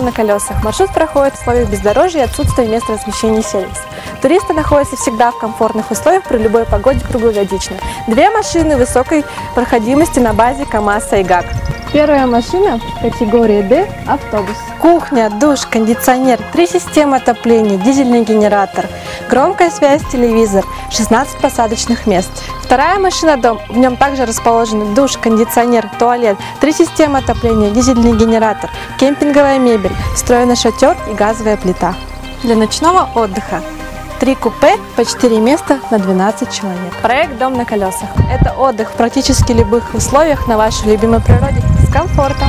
«Дом на колесах». Маршрут проходит в условиях бездорожья и отсутствия мест размещения сервиса. Туристы находятся всегда в комфортных условиях при любой погоде круглогодично. 2 машины высокой проходимости на базе КАМАЗ «Сайгак». Первая машина категории D – автобус. Кухня, душ, кондиционер, 3 системы отопления, дизельный генератор, громкая связь, телевизор, 16 посадочных мест. Вторая машина дом, в нем также расположены душ, кондиционер, туалет, 3 системы отопления, дизельный генератор, кемпинговая мебель, встроенный шатер и газовая плита. Для ночного отдыха 3 купе по 4 места на 12 человек. Проект «Дом на колесах» – это отдых в практически любых условиях на вашей любимой природе с комфортом.